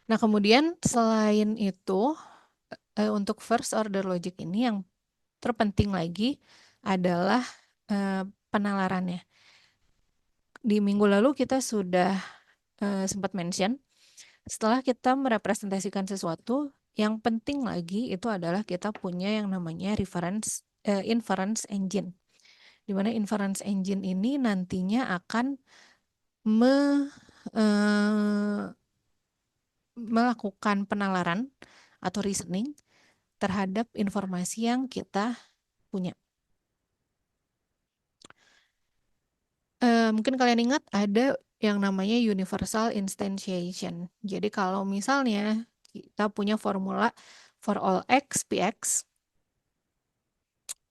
Nah, kemudian selain itu, untuk first order logic ini yang terpenting lagi adalah penalarannya. Di minggu lalu kita sudah sempat mention, setelah kita merepresentasikan sesuatu, yang penting lagi itu adalah kita punya yang namanya inference engine. Di mana inference engine ini nantinya akan melakukan penalaran atau reasoning terhadap informasi yang kita punya. Mungkin kalian ingat ada yang namanya universal instantiation. Jadi kalau misalnya kita punya formula for all x px,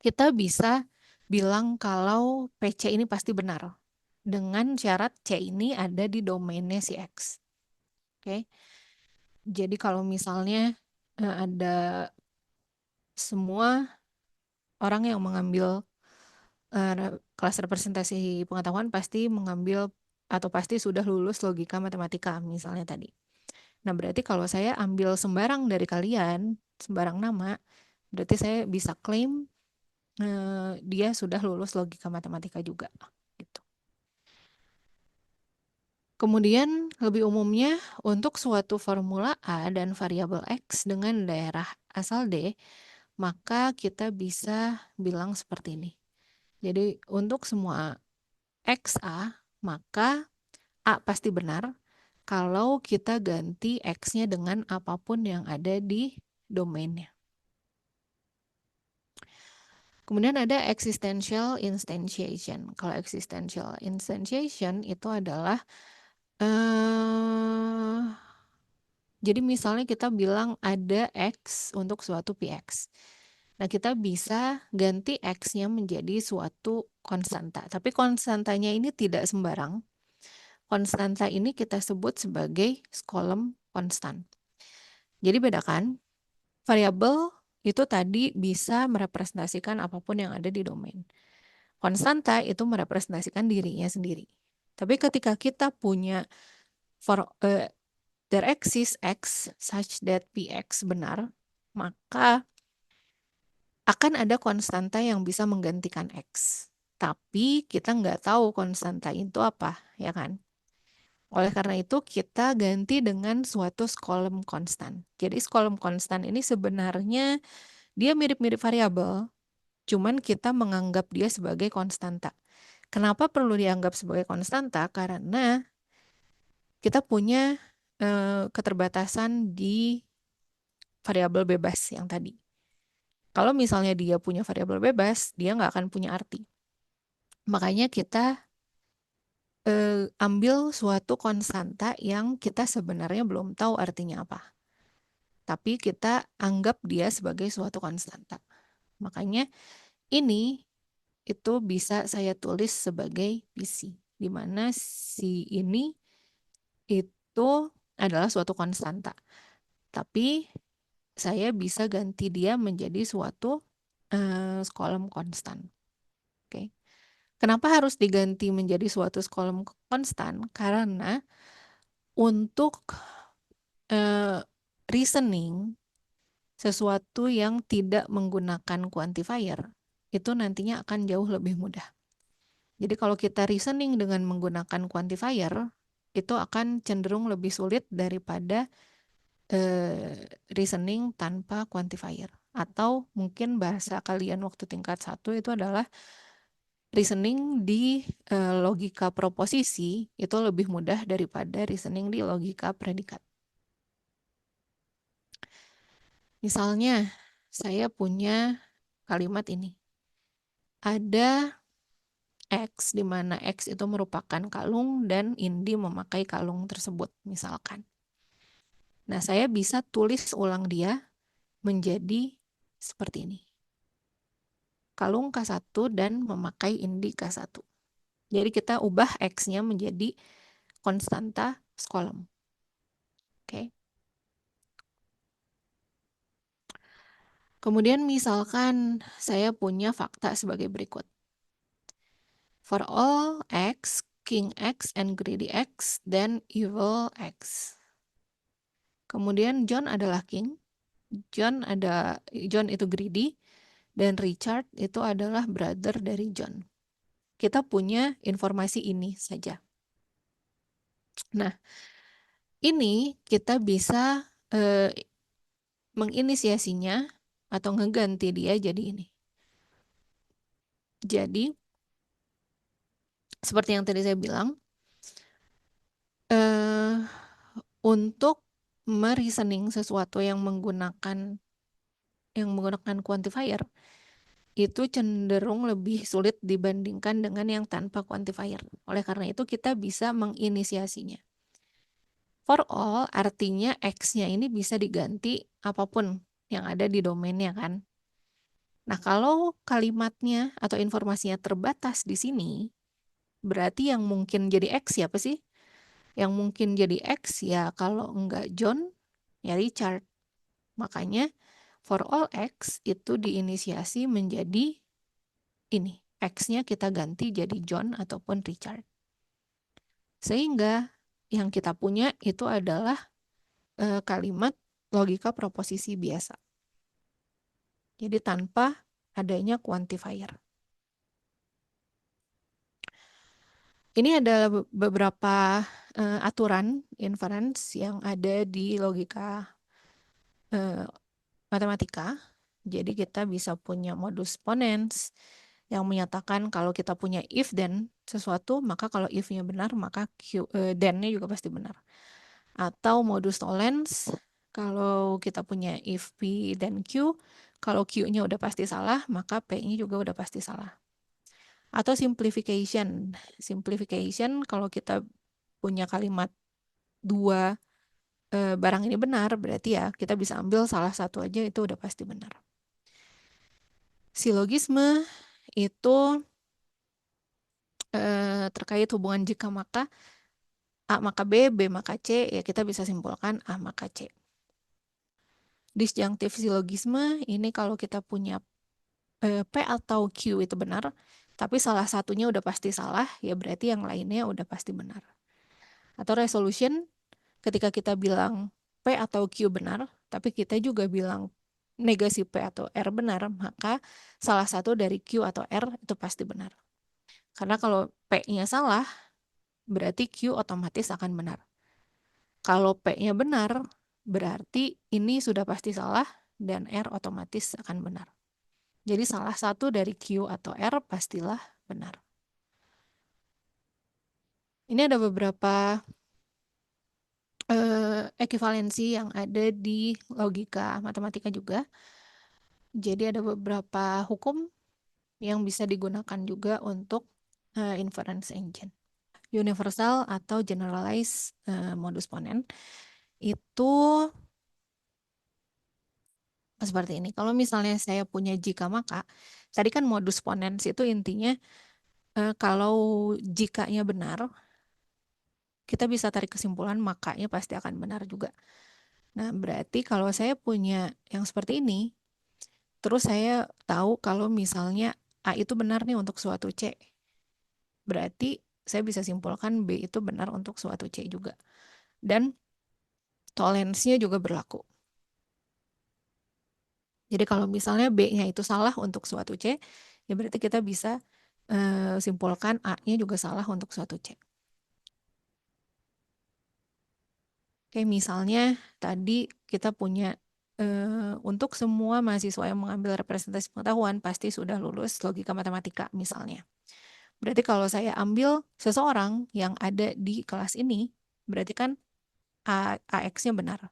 kita bisa bilang kalau PC ini pasti benar dengan syarat C ini ada di domainnya si X. Oke. Jadi kalau misalnya ada semua orang yang mengambil kelas representasi pengetahuan pasti mengambil atau pasti sudah lulus logika matematika misalnya tadi. Nah, berarti kalau saya ambil sembarang dari kalian, sembarang nama, berarti saya bisa klaim dia sudah lulus logika matematika juga gitu. Kemudian lebih umumnya untuk suatu formula A dan variabel X dengan daerah asal D, maka kita bisa bilang seperti ini. Jadi untuk semua XA, maka A pasti benar kalau kita ganti X-nya dengan apapun yang ada di domainnya. Kemudian ada existential instantiation. Kalau existential instantiation itu adalah jadi misalnya kita bilang ada X untuk suatu PX. Nah, kita bisa ganti X-nya menjadi suatu konstanta. Tapi konstantanya ini tidak sembarang. Konstanta ini kita sebut sebagai Skolem konstan. Jadi bedakan, variabel itu tadi bisa merepresentasikan apapun yang ada di domain. Konstanta itu merepresentasikan dirinya sendiri. Tapi ketika kita punya there exists X such that Px benar, maka akan ada konstanta yang bisa menggantikan X. Tapi kita nggak tahu konstanta itu apa, ya kan? Oleh karena itu kita ganti dengan suatu Skolem konstan. Jadi Skolem konstan ini sebenarnya dia mirip-mirip variabel, cuman kita menganggap dia sebagai konstanta. Kenapa perlu dianggap sebagai konstanta? Karena kita punya keterbatasan di variabel bebas yang tadi. Kalau misalnya dia punya variabel bebas, dia nggak akan punya arti. Makanya kita ambil suatu konstanta yang kita sebenarnya belum tahu artinya apa. Tapi kita anggap dia sebagai suatu konstanta. Makanya ini itu bisa saya tulis sebagai PC, di mana si ini itu adalah suatu konstanta. Tapi saya bisa ganti dia menjadi suatu Skolem konstan. Oke. Kenapa harus diganti menjadi suatu Skolem konstan? Karena untuk reasoning sesuatu yang tidak menggunakan quantifier itu nantinya akan jauh lebih mudah. Jadi kalau kita reasoning dengan menggunakan quantifier itu akan cenderung lebih sulit daripada reasoning tanpa quantifier. Atau mungkin bahasa kalian waktu tingkat 1 itu adalah reasoning di logika proposisi itu lebih mudah daripada reasoning di logika predikat. Misalnya, saya punya kalimat ini. Ada X, di mana X itu merupakan kalung dan Indi memakai kalung tersebut, misalkan. Nah, saya bisa tulis ulang dia menjadi seperti ini. Kalung K1 dan memakai Indi K1. Jadi kita ubah X-nya menjadi konstanta Skolem. Oke. Kemudian misalkan saya punya fakta sebagai berikut. For all X, King X, and greedy X, then evil X. Kemudian John adalah king. John itu greedy. Dan Richard itu adalah brother dari John. Kita punya informasi ini saja. Nah, ini kita bisa menginisiasinya atau ngeganti dia jadi ini. Jadi, seperti yang tadi saya bilang, untuk mereasoning sesuatu yang menggunakan quantifier, itu cenderung lebih sulit dibandingkan dengan yang tanpa quantifier. Oleh karena itu, kita bisa menginisiasinya. For all artinya X-nya ini bisa diganti apapun yang ada di domainnya kan. Nah, kalau kalimatnya atau informasinya terbatas di sini, berarti yang mungkin jadi X siapa sih? Yang mungkin jadi X ya kalau enggak John, ya Richard. Makanya for all X itu diinisiasi menjadi ini. X-nya kita ganti jadi John ataupun Richard. Sehingga yang kita punya itu adalah kalimat logika proposisi biasa. Jadi tanpa adanya quantifier. Ini ada beberapa aturan inference yang ada di logika matematika. Jadi kita bisa punya modus ponens yang menyatakan kalau kita punya if then sesuatu, maka kalau if-nya benar, maka then-nya juga pasti benar. Atau modus tollens, kalau kita punya if P dan Q, kalau Q-nya udah pasti salah, maka P-nya juga udah pasti salah. Atau simplification. Simplification kalau kita punya kalimat dua barang ini benar, berarti ya kita bisa ambil salah satu aja itu udah pasti benar. Silogisme itu terkait hubungan jika maka A maka B, B maka C, ya kita bisa simpulkan A maka C. Disjunctive silogisme ini kalau kita punya P atau Q itu benar, tapi salah satunya udah pasti salah, ya berarti yang lainnya udah pasti benar. Atau resolution, ketika kita bilang P atau Q benar, tapi kita juga bilang negasi P atau R benar, maka salah satu dari Q atau R itu pasti benar. Karena kalau P-nya salah, berarti Q otomatis akan benar. Kalau P-nya benar, berarti ini sudah pasti salah dan R otomatis akan benar. Jadi salah satu dari Q atau R pastilah benar. Ini ada beberapa ekivalensi yang ada di logika matematika juga. Jadi ada beberapa hukum yang bisa digunakan juga untuk inference engine. Universal atau generalized modus ponens itu seperti ini. Kalau misalnya saya punya jika maka, tadi kan modus ponens itu intinya kalau jikanya benar, kita bisa tarik kesimpulan makanya pasti akan benar juga. Nah, berarti kalau saya punya yang seperti ini, terus saya tahu kalau misalnya A itu benar nih untuk suatu C, berarti saya bisa simpulkan B itu benar untuk suatu C juga. Dan tolensnya juga berlaku. Jadi kalau misalnya B-nya itu salah untuk suatu C, ya berarti kita bisa simpulkan A-nya juga salah untuk suatu C. Kayak misalnya tadi kita punya untuk semua mahasiswa yang mengambil representasi pengetahuan pasti sudah lulus logika matematika misalnya. Berarti kalau saya ambil seseorang yang ada di kelas ini, berarti kan AX-nya benar.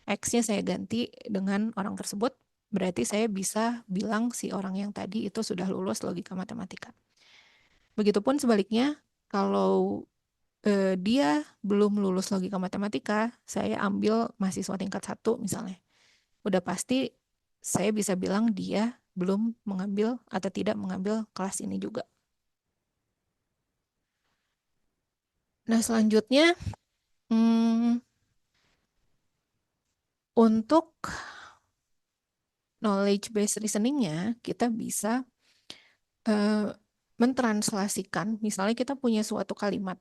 X-nya saya ganti dengan orang tersebut, berarti saya bisa bilang si orang yang tadi itu sudah lulus logika matematika. Begitupun sebaliknya, kalau dia belum lulus logika matematika, saya ambil mahasiswa tingkat 1 misalnya. Udah pasti saya bisa bilang dia belum mengambil atau tidak mengambil kelas ini juga. Nah, selanjutnya untuk knowledge based reasoningnya kita bisa mentranslasikan, misalnya kita punya suatu kalimat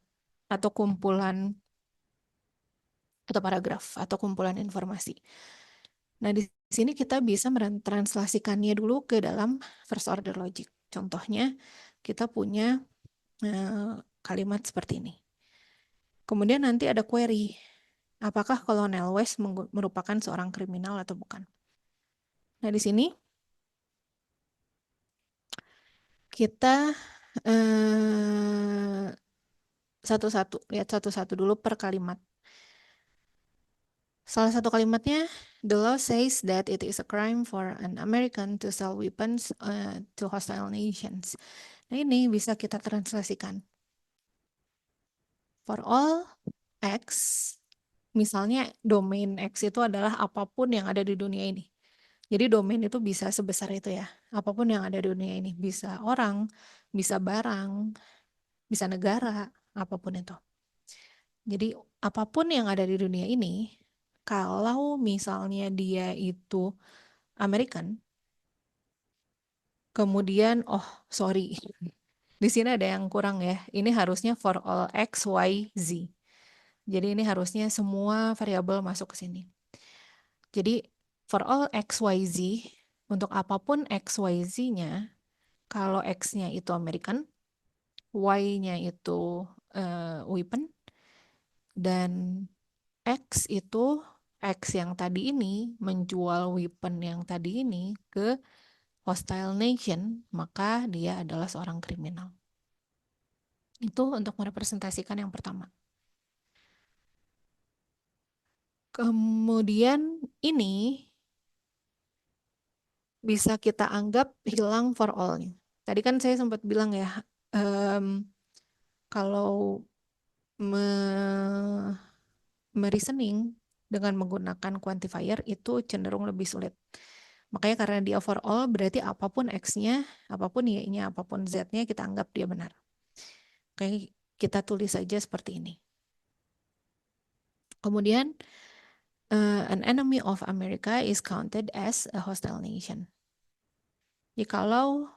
atau kumpulan atau paragraf atau kumpulan informasi. Nah, di sini kita bisa mentranslasikannya dulu ke dalam first order logic. Contohnya, kita punya kalimat seperti ini. Kemudian nanti ada query, apakah Kolonel West merupakan seorang kriminal atau bukan? Nah, di sini kita satu-satu, lihat satu-satu dulu per kalimat. Salah satu kalimatnya, the law says that it is a crime for an American to sell weapons to hostile nations. Nah, ini bisa kita translasikan. For all X, misalnya domain X itu adalah apapun yang ada di dunia ini. Jadi domain itu bisa sebesar itu ya. Apapun yang ada di dunia ini. Bisa orang, bisa barang, bisa negara, apapun itu. Jadi apapun yang ada di dunia ini, kalau misalnya dia itu American, kemudian, oh sorry, di sini ada yang kurang ya. Ini harusnya for all X, Y, Z. Jadi ini harusnya semua variabel masuk ke sini. Jadi for all X, Y, Z, untuk apapun X, Y, Z-nya, kalau X-nya itu American, Y-nya itu weapon, dan X itu X yang tadi ini menjual weapon yang tadi ini ke hostile nation, maka dia adalah seorang kriminal. Itu untuk merepresentasikan yang pertama. Kemudian ini bisa kita anggap hilang for all-nya. Tadi kan saya sempat bilang ya, kalau mereasoning dengan menggunakan quantifier itu cenderung lebih sulit. Makanya karena dia for all berarti apapun X-nya, apapun Y-nya, apapun Z-nya kita anggap dia benar. Oke, kita tulis saja seperti ini. Kemudian, an enemy of America is counted as a hostile nation. Jadi kalau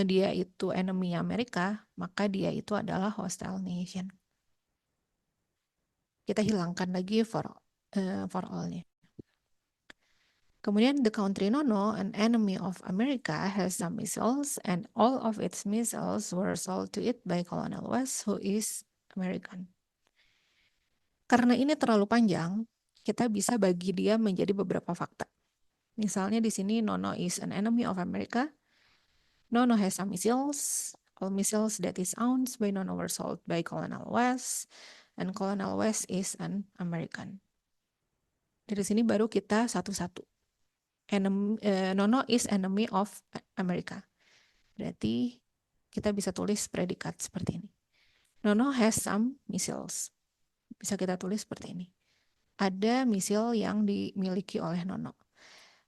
dia itu enemy Amerika, maka dia itu adalah hostile nation. Kita hilangkan lagi for all-nya. Kemudian the country Nono, an enemy of America, has some missiles and all of its missiles were sold to it by Colonel West, who is American. Karena ini terlalu panjang, kita bisa bagi dia menjadi beberapa fakta. Misalnya di sini Nono is an enemy of America. Nono has some missiles. All missiles that is owned by Nono were sold by Colonel West, and Colonel West is an American. Dari sini baru kita satu-satu. Nono is enemy of America. Berarti kita bisa tulis predikat seperti ini. Nono has some missiles. Bisa kita tulis seperti ini. Ada misil yang dimiliki oleh Nono.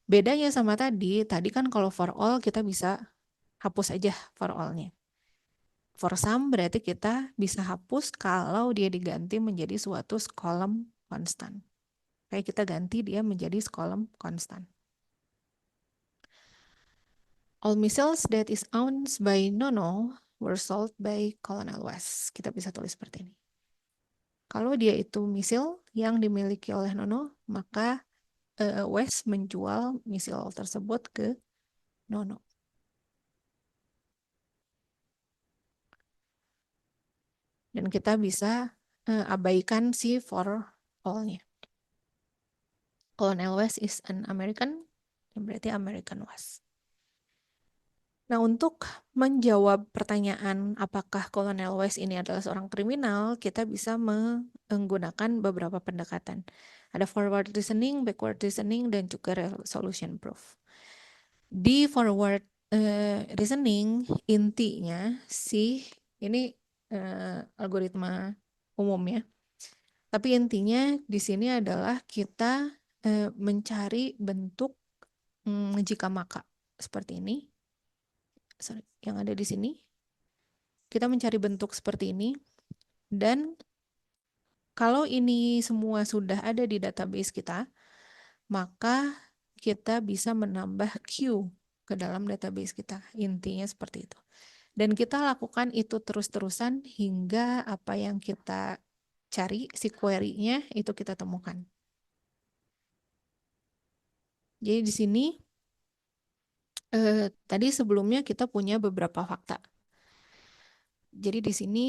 Bedanya sama tadi kan kalau for all kita bisa hapus aja for all-nya. For some berarti kita bisa hapus kalau dia diganti menjadi suatu kolom konstan. Kayak kita ganti dia menjadi kolom konstan. All missiles that is owned by Nono were sold by Colonel West. Kita bisa tulis seperti ini. Kalau dia itu misil yang dimiliki oleh Nono, maka West menjual misil tersebut ke Nono. Dan kita bisa abaikan si for all-nya. Colonel West is an American, berarti American West. Nah, untuk menjawab pertanyaan apakah Colonel West ini adalah seorang kriminal, kita bisa menggunakan beberapa pendekatan. Ada forward reasoning, backward reasoning, dan juga resolution proof. Di forward reasoning, intinya sih, ini algoritma umum ya. Tapi intinya di sini adalah kita mencari bentuk jika maka seperti ini. Sorry, yang ada di sini. Kita mencari bentuk seperti ini. Dan kalau ini semua sudah ada di database kita, maka kita bisa menambah Q ke dalam database kita. Intinya seperti itu. Dan kita lakukan itu terus-terusan hingga apa yang kita cari si query-nya itu kita temukan. Jadi di sini tadi sebelumnya kita punya beberapa fakta. Jadi di sini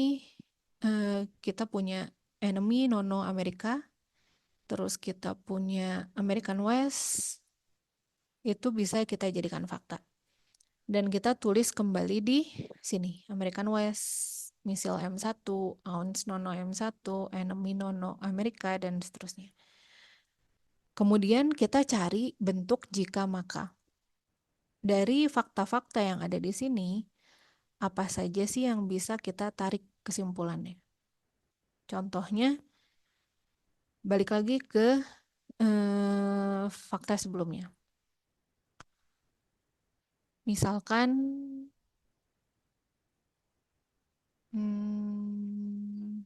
kita punya enemy nono Amerika, terus kita punya American West, itu bisa kita jadikan fakta. Dan kita tulis kembali di sini, American West, misil M1, ounce nono M1, enemy nono Amerika, dan seterusnya. Kemudian kita cari bentuk jika maka. Dari fakta-fakta yang ada di sini, apa saja sih yang bisa kita tarik kesimpulannya? Contohnya, balik lagi ke fakta sebelumnya. Misalkan, hmm,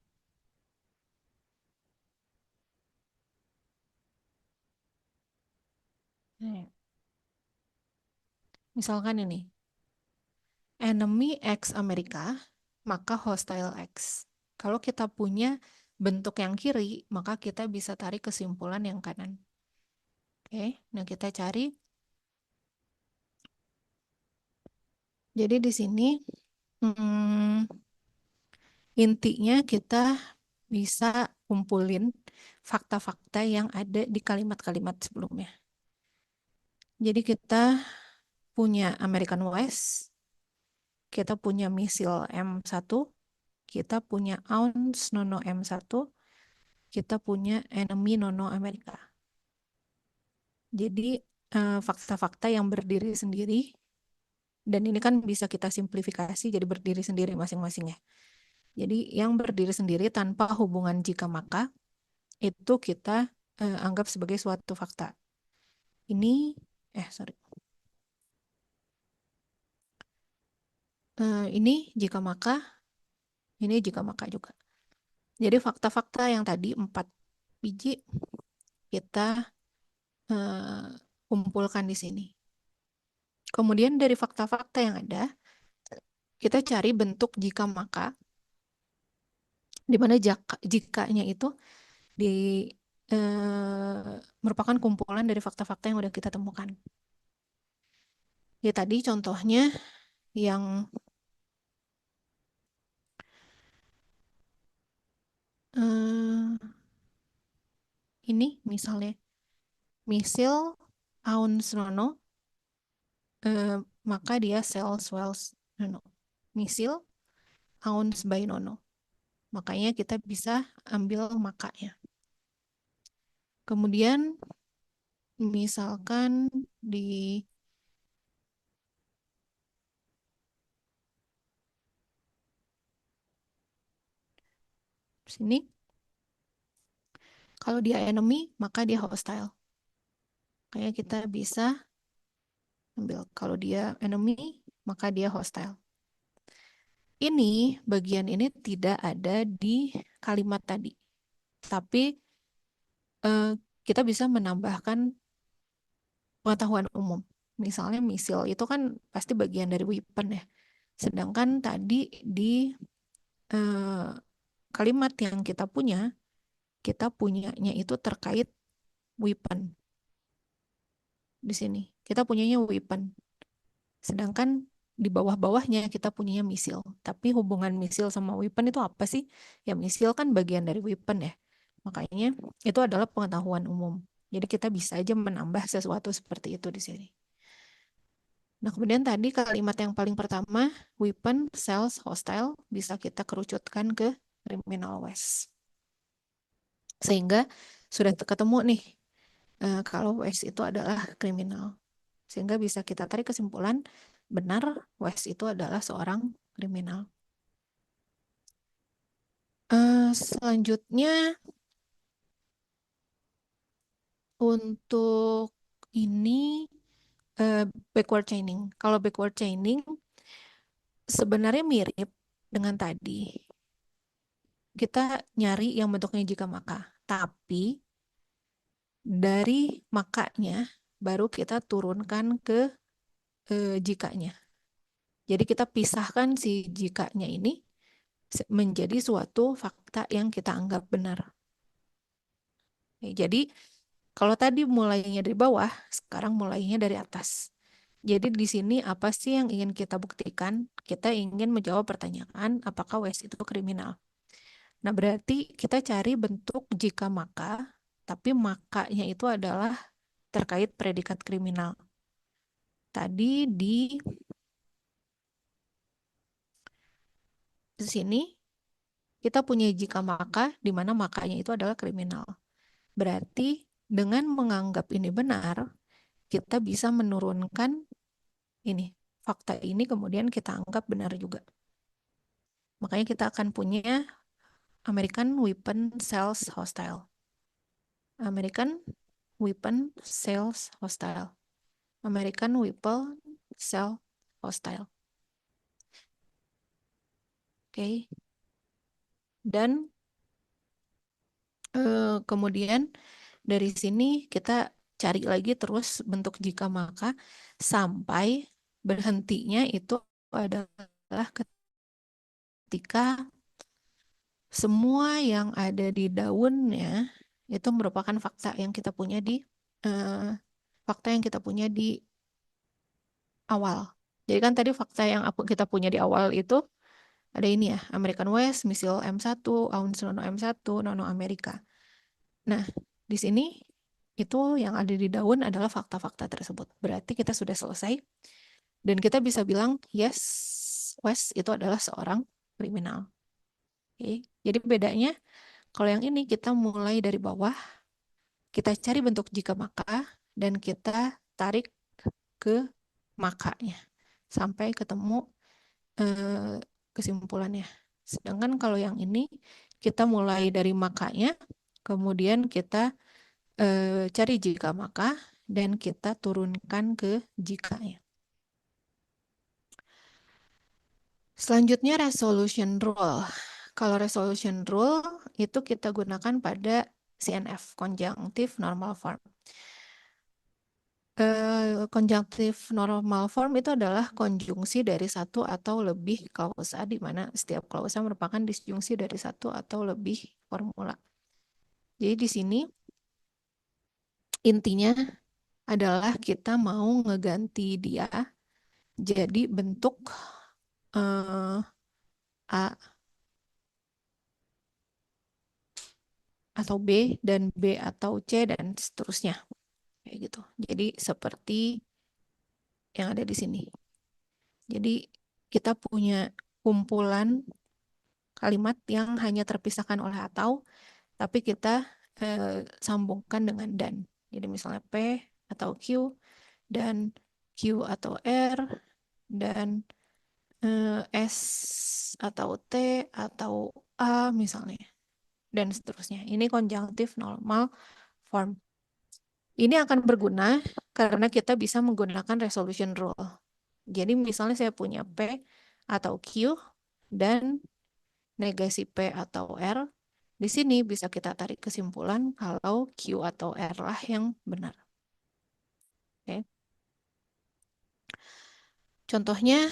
misalkan ini, enemy X Amerika, maka hostile X. Kalau kita punya bentuk yang kiri, maka kita bisa tarik kesimpulan yang kanan. Oke, nah kita cari. Jadi di sini intinya kita bisa kumpulin fakta-fakta yang ada di kalimat-kalimat sebelumnya. Jadi kita punya American West, kita punya misil M1, kita punya ounce nono M1, kita punya enemy nono Amerika. Jadi fakta-fakta yang berdiri sendiri, dan ini kan bisa kita simplifikasi jadi berdiri sendiri masing-masing ya. Jadi yang berdiri sendiri tanpa hubungan jika maka, itu kita anggap sebagai suatu fakta. Ini, sorry. Ini jika maka, ini jika maka juga. Jadi fakta-fakta yang tadi 4 biji kita kumpulkan di sini. Kemudian dari fakta-fakta yang ada, kita cari bentuk jika maka, di mana jikanya itu di merupakan kumpulan dari fakta-fakta yang udah kita temukan. Ya tadi contohnya yang ini misalnya misil ounce nono, maka dia cells wells nono. Misil ounce by nono. Makanya kita bisa ambil makanya. Kemudian misalkan di sini, kalau dia enemy, maka dia hostile. Kayak kita bisa ambil, kalau dia enemy, maka dia hostile. Ini, bagian ini tidak ada di kalimat tadi. Tapi kita bisa menambahkan pengetahuan umum. Misalnya misil itu kan pasti bagian dari weapon ya. Sedangkan tadi di kalimat yang kita punyanya itu terkait weapon. Di sini kita punyanya weapon. Sedangkan di bawah-bawahnya kita punyanya misil. Tapi hubungan misil sama weapon itu apa sih? Ya misil kan bagian dari weapon ya. Makanya itu adalah pengetahuan umum. Jadi kita bisa aja menambah sesuatu seperti itu di sini. Nah, kemudian tadi kalimat yang paling pertama, weapon, cells, hostile, bisa kita kerucutkan ke criminal west. Sehingga sudah ketemu nih, kalau west itu adalah kriminal. Sehingga bisa kita tarik kesimpulan, benar West itu adalah seorang kriminal. Selanjutnya, untuk ini backward chaining. Kalau backward chaining sebenarnya mirip dengan tadi. Kita nyari yang bentuknya jika maka. Tapi dari makanya baru kita turunkan ke jikanya. Jadi kita pisahkan si jikanya ini menjadi suatu fakta yang kita anggap benar. Jadi kalau tadi mulainya dari bawah, sekarang mulainya dari atas. Jadi di sini apa sih yang ingin kita buktikan? Kita ingin menjawab pertanyaan apakah West itu kriminal. Nah, berarti kita cari bentuk jika maka, tapi makanya itu adalah terkait predikat kriminal. Tadi di sini kita punya jika maka, di mana makanya itu adalah kriminal. Berarti dengan menganggap ini benar, kita bisa menurunkan ini, fakta ini kemudian kita anggap benar juga. Makanya kita akan punya American Weapon Sales Hostile. American Weapon Sales Hostile. American Weapon Sales Hostile. Oke. Dan kemudian dari sini kita cari lagi terus bentuk jika maka sampai berhentinya itu adalah ketika semua yang ada di daunnya itu merupakan fakta yang kita punya di eh, fakta yang kita punya di awal. Jadi kan tadi fakta yang kita punya di awal itu ada ini ya, American West, misil M1, Aunus Nono M1, Nono Amerika. Nah, di sini itu yang ada di daun adalah fakta-fakta tersebut. Berarti kita sudah selesai dan kita bisa bilang yes, West itu adalah seorang kriminal. Oke. Jadi bedanya kalau yang ini kita mulai dari bawah, kita cari bentuk jika maka dan kita tarik ke makanya sampai ketemu kesimpulannya. Sedangkan kalau yang ini kita mulai dari makanya, kemudian kita cari jika maka dan kita turunkan ke jikanya. Selanjutnya resolution rule. Kalau resolution rule itu kita gunakan pada CNF, conjunctive normal form. Conjunctive normal form itu adalah konjungsi dari satu atau lebih klausa, di mana setiap klausa merupakan disjungsi dari satu atau lebih formula. Jadi di sini intinya adalah kita mau ngeganti dia jadi bentuk A atau B dan B atau C dan seterusnya. Kayak gitu. Jadi seperti yang ada di sini. Jadi kita punya kumpulan kalimat yang hanya terpisahkan oleh atau, tapi kita sambungkan dengan dan. Jadi misalnya P atau Q dan Q atau R dan S atau T atau A misalnya dan seterusnya. Ini konjunktif normal form. Ini akan berguna karena kita bisa menggunakan resolution rule. Jadi misalnya saya punya P atau Q dan negasi P atau R, di sini bisa kita tarik kesimpulan kalau Q atau R lah yang benar. Oke. Contohnya,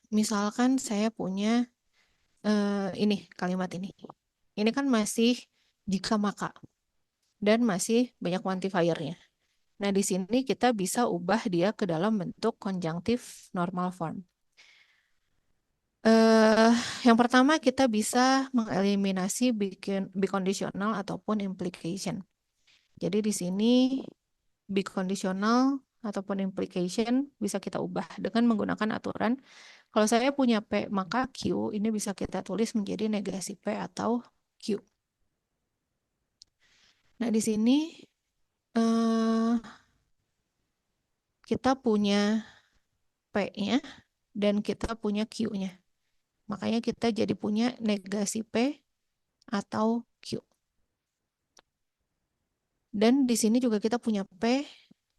misalkan saya punya ini kalimat ini. Ini kan masih jika maka dan masih banyak quantifier-nya. Nah, di sini kita bisa ubah dia ke dalam bentuk konjunktif normal form. Yang pertama kita bisa mengeliminasi biconditional ataupun implication. Jadi di sini biconditional ataupun implication bisa kita ubah dengan menggunakan aturan. Kalau saya punya P, maka Q ini bisa kita tulis menjadi negasi P atau Q. Nah, di sini kita punya P-nya dan kita punya Q-nya. Makanya kita jadi punya negasi P atau Q. Dan di sini juga kita punya P,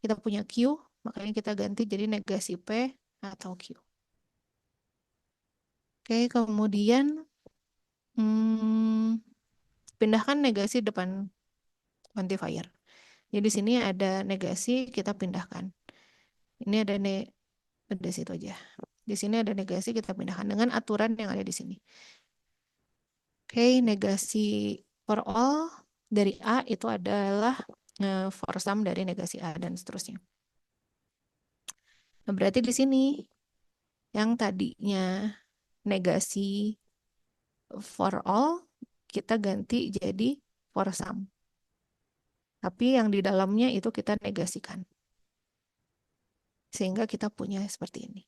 kita punya Q, makanya kita ganti jadi negasi P atau Q. Oke, kemudian pindahkan negasi depan quantifier. Jadi di sini ada negasi, kita pindahkan. Ini ada di situ aja. Di sini ada negasi, kita pindahkan dengan aturan yang ada di sini. Oke, negasi for all dari A itu adalah for some dari negasi A dan seterusnya. Nah, berarti di sini yang tadinya negasi for all kita ganti jadi for some. Tapi yang di dalamnya itu kita negasikan. Sehingga kita punya seperti ini.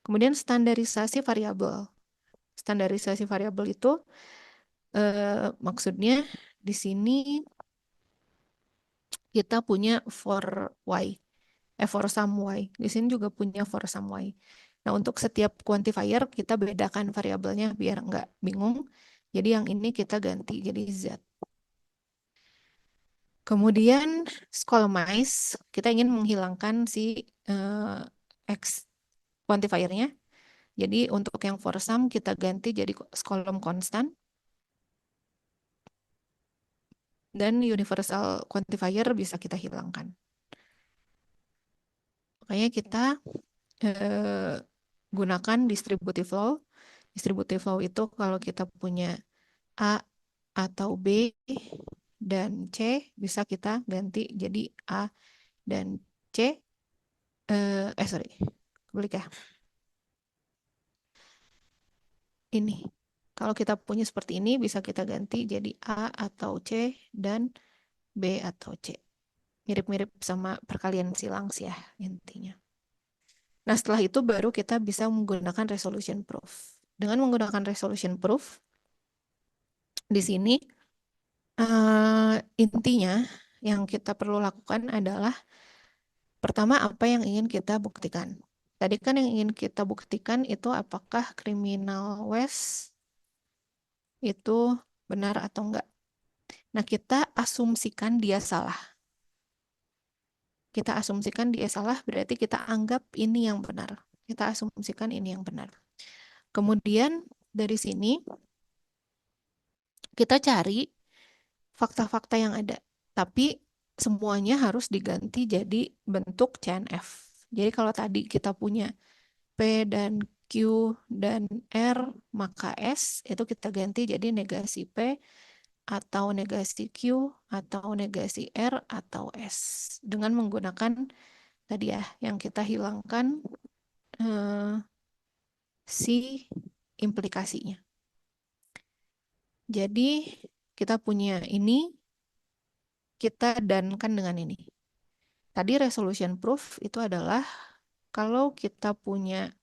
Kemudian standarisasi variabel. Standarisasi variabel itu maksudnya di sini kita punya for y, for some y. Di sini juga punya for some y. Nah, untuk setiap quantifier kita bedakan variabelnya biar nggak bingung. Jadi yang ini kita ganti jadi z. Kemudian Scholemize, kita ingin menghilangkan si x quantifiernya. Jadi untuk yang for some kita ganti jadi Scholem constant. Dan universal quantifier bisa kita hilangkan. Makanya kita gunakan distributive law. Distributive law itu kalau kita punya A atau B dan C bisa kita ganti jadi A dan C. Sorry, balik ya. Ini. Kalau kita punya seperti ini bisa kita ganti jadi A atau C dan B atau C. Mirip-mirip sama perkalian silang sih ya intinya. Nah, setelah itu baru kita bisa menggunakan resolution proof. Dengan menggunakan resolution proof, di sini intinya yang kita perlu lakukan adalah pertama apa yang ingin kita buktikan. Tadi kan yang ingin kita buktikan itu apakah criminal West itu benar atau enggak. Nah, kita asumsikan dia salah. Kita asumsikan dia salah, berarti kita anggap ini yang benar. Kita asumsikan ini yang benar. Kemudian dari sini kita cari fakta-fakta yang ada. Tapi semuanya harus diganti jadi bentuk CNF. Jadi kalau tadi kita punya P dan Q dan R, maka S itu kita ganti jadi negasi P atau negasi Q atau negasi R atau S. Dengan menggunakan tadi ya, yang kita hilangkan si implikasinya. Jadi kita punya ini, kita dankan dengan ini. Tadi resolution proof itu adalah kalau kita punya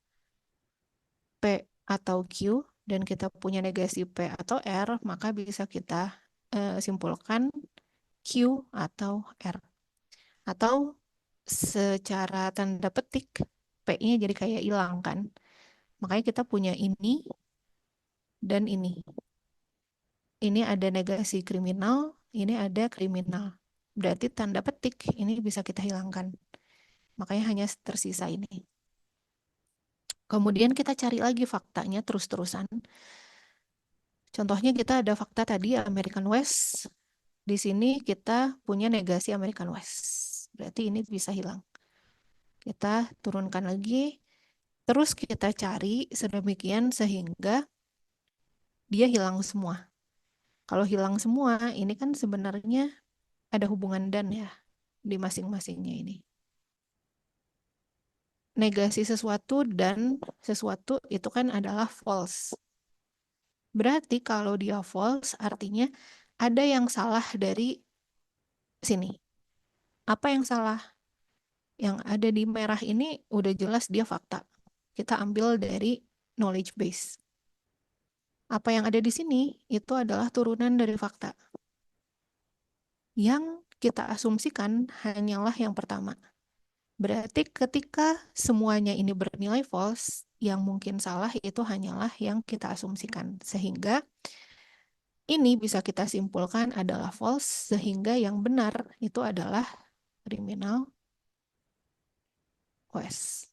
P atau Q dan kita punya negasi P atau R, maka bisa kita simpulkan Q atau R. Atau secara tanda petik, P-nya jadi kayak hilang kan. Makanya kita punya ini dan ini. Ini ada negasi kriminal, ini ada kriminal. Berarti tanda petik ini bisa kita hilangkan. Makanya hanya tersisa ini. Kemudian kita cari lagi faktanya terus-terusan. Contohnya kita ada fakta tadi American West. Di sini kita punya negasi American West. Berarti ini bisa hilang. Kita turunkan lagi. Terus kita cari sedemikian sehingga dia hilang semua. Kalau hilang semua, ini kan sebenarnya ada hubungan dan ya di masing-masingnya ini. Negasi sesuatu dan sesuatu itu kan adalah false. Berarti kalau dia false artinya ada yang salah dari sini. Apa yang salah? Yang ada di merah ini udah jelas dia fakta. Kita ambil dari knowledge base. Apa yang ada di sini itu adalah turunan dari fakta. Yang kita asumsikan hanyalah yang pertama. Berarti ketika semuanya ini bernilai false, yang mungkin salah itu hanyalah yang kita asumsikan. Sehingga ini bisa kita simpulkan adalah false, sehingga yang benar itu adalah criminal West.